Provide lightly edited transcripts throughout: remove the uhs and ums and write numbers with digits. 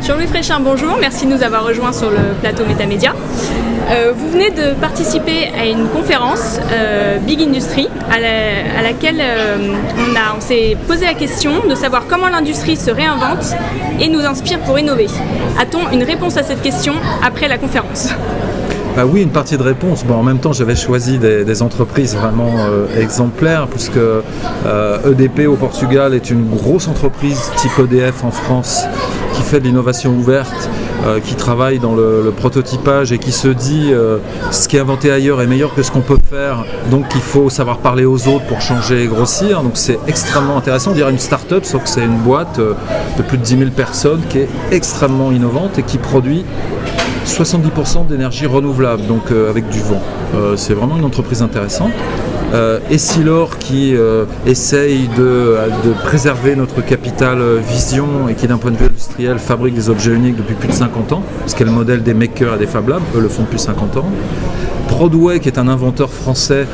Jean-Louis Fréchin, bonjour, merci de nous avoir rejoints sur le plateau Métamédia. Vous venez de participer à une conférence Big Industry à laquelle on s'est posé la question de savoir comment l'industrie se réinvente et nous inspire pour innover. A-t-on une réponse à cette question après la conférence ? Bah oui, une partie de réponse. Bon, en même temps, j'avais choisi des entreprises vraiment exemplaires, puisque EDP au Portugal est une grosse entreprise type EDF en France qui fait de l'innovation ouverte, qui travaille dans le prototypage et qui se dit ce qui est inventé ailleurs est meilleur que ce qu'on peut faire, donc il faut savoir parler aux autres pour changer et grossir. Donc c'est extrêmement intéressant. On dirait une start-up, sauf que c'est une boîte de plus de 10 000 personnes qui est extrêmement innovante et qui produit 70% d'énergie renouvelable, donc avec du vent. C'est vraiment une entreprise intéressante. Essilor qui essaye de préserver notre capital vision et qui d'un point de vue industriel fabrique des objets uniques depuis plus de 50 ans, parce qu'elle est le modèle des makers et des Fab Labs, eux le font depuis 50 ans. Prodway qui est un inventeur français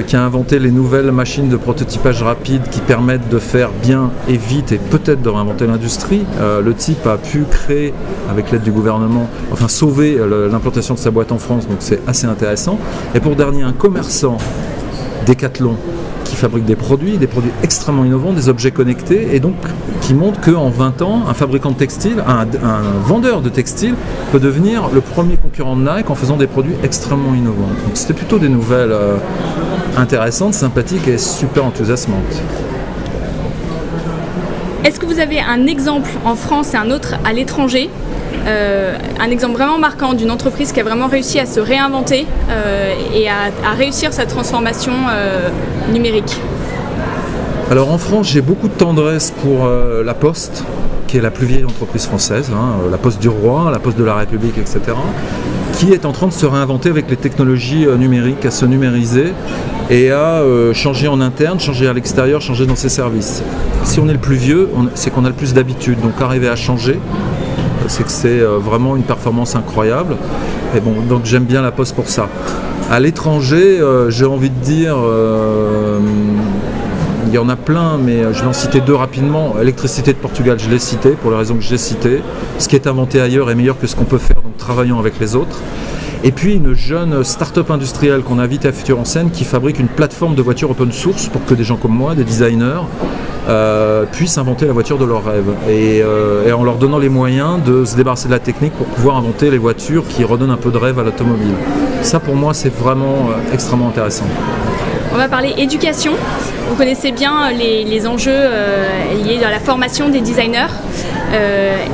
qui a inventé les nouvelles machines de prototypage rapide qui permettent de faire bien et vite et peut-être de réinventer l'industrie. Le type a pu créer avec l'aide du gouvernement, enfin sauver l'implantation de sa boîte en France, donc c'est assez intéressant. Et pour dernier, un commerçant, Decathlon, qui fabrique des produits extrêmement innovants, des objets connectés, et donc qui montre qu'en 20 ans, un fabricant de textile, un vendeur de textile peut devenir le premier concurrent de Nike en faisant des produits extrêmement innovants. Donc c'était plutôt des nouvelles intéressantes, sympathiques et super enthousiasmantes. Est-ce que vous avez un exemple en France et un autre à l'étranger, un exemple vraiment marquant d'une entreprise qui a vraiment réussi à se réinventer et à réussir sa transformation numérique ? Alors en France, j'ai beaucoup de tendresse pour La Poste, qui est la plus vieille entreprise française, La Poste du Roi, La Poste de la République, etc., qui est en train de se réinventer avec les technologies numériques, à se numériser et à changer en interne, changer à l'extérieur, changer dans ses services. Si on est le plus vieux, c'est qu'on a le plus d'habitude, donc arriver à changer, c'est que c'est vraiment une performance incroyable. Et bon, donc j'aime bien La Poste pour ça. À l'étranger, j'ai envie de dire, il y en a plein, mais je vais en citer deux rapidement. Électricité de Portugal, je l'ai cité pour les raisons que j'ai citées. Ce qui est inventé ailleurs est meilleur que ce qu'on peut faire, donc travaillons avec les autres. Et puis une jeune start-up industrielle qu'on a invitée à Futur en Scène qui fabrique une plateforme de voitures open source pour que des gens comme moi, des designers, puissent inventer la voiture de leurs rêves et en leur donnant les moyens de se débarrasser de la technique pour pouvoir inventer les voitures qui redonnent un peu de rêve à l'automobile. Ça pour moi c'est vraiment extrêmement intéressant. On va parler éducation. Vous connaissez bien les enjeux liés à la formation des designers.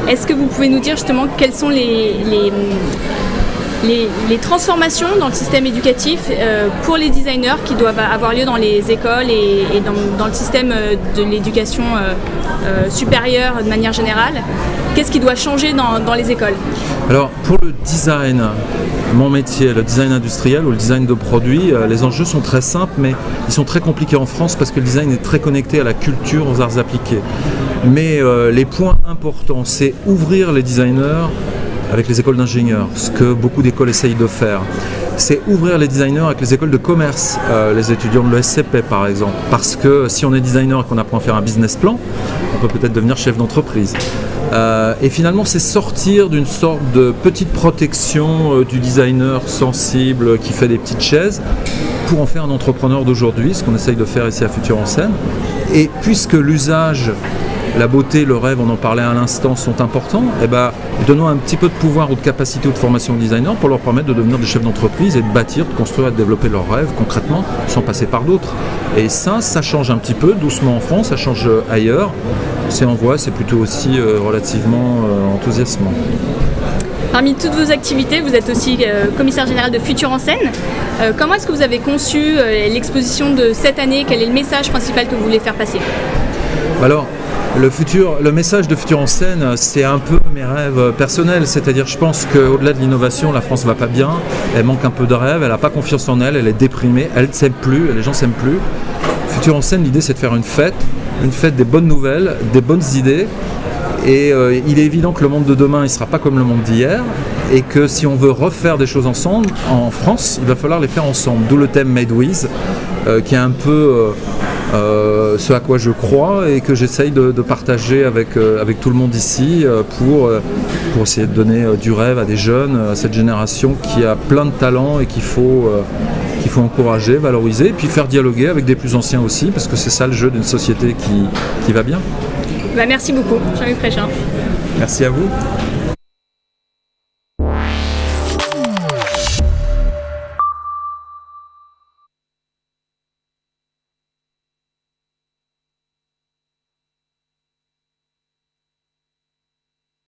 Est-ce que vous pouvez nous dire justement quelles sont les transformations dans le système éducatif pour les designers qui doivent avoir lieu dans les écoles et dans le système de l'éducation supérieure de manière générale? Qu'est-ce qui doit changer dans les écoles? Alors pour le design, mon métier, le design industriel ou le design de produits, les enjeux sont très simples mais ils sont très compliqués en France parce que le design est très connecté à la culture, aux arts appliqués. Mais les points importants, c'est ouvrir les designers avec les écoles d'ingénieurs, ce que beaucoup d'écoles essayent de faire. C'est ouvrir les designers avec les écoles de commerce, les étudiants de l'ESCP par exemple. Parce que si on est designer et qu'on apprend à faire un business plan, on peut peut-être devenir chef d'entreprise. Et finalement, c'est sortir d'une sorte de petite protection du designer sensible qui fait des petites chaises pour en faire un entrepreneur d'aujourd'hui, ce qu'on essaye de faire ici à Futur en Scène. Et puisque l'usage, la beauté, le rêve, on en parlait à l'instant, sont importants, eh ben, donnons un petit peu de pouvoir ou de capacité ou de formation aux designers pour leur permettre de devenir des chefs d'entreprise et de bâtir, de construire et de développer leurs rêves concrètement, sans passer par d'autres. Et ça change un petit peu, doucement en France, ça change ailleurs. C'est en voie, c'est plutôt aussi relativement enthousiasmant. Parmi toutes vos activités, vous êtes aussi commissaire général de Futur en Scène. Comment est-ce que vous avez conçu l'exposition de cette année? Quel est le message principal que vous voulez faire passer? Alors, le message de Futur en Scène, c'est un peu mes rêves personnels, c'est-à-dire je pense qu'au-delà de l'innovation, la France va pas bien, elle manque un peu de rêve, elle n'a pas confiance en elle, elle est déprimée, elle ne s'aime plus, les gens ne s'aiment plus. Futur en Scène, l'idée c'est de faire une fête des bonnes nouvelles, des bonnes idées, et il est évident que le monde de demain, il ne sera pas comme le monde d'hier, et que si on veut refaire des choses ensemble, en France, il va falloir les faire ensemble, d'où le thème Made With, qui est un peu ce à quoi je crois et que j'essaye de partager avec tout le monde ici pour essayer de donner du rêve à des jeunes, à cette génération qui a plein de talents et qu'il faut encourager, valoriser, et puis faire dialoguer avec des plus anciens aussi, parce que c'est ça le jeu d'une société qui va bien. Merci beaucoup, Jean-Luc Fréchin. Merci à vous.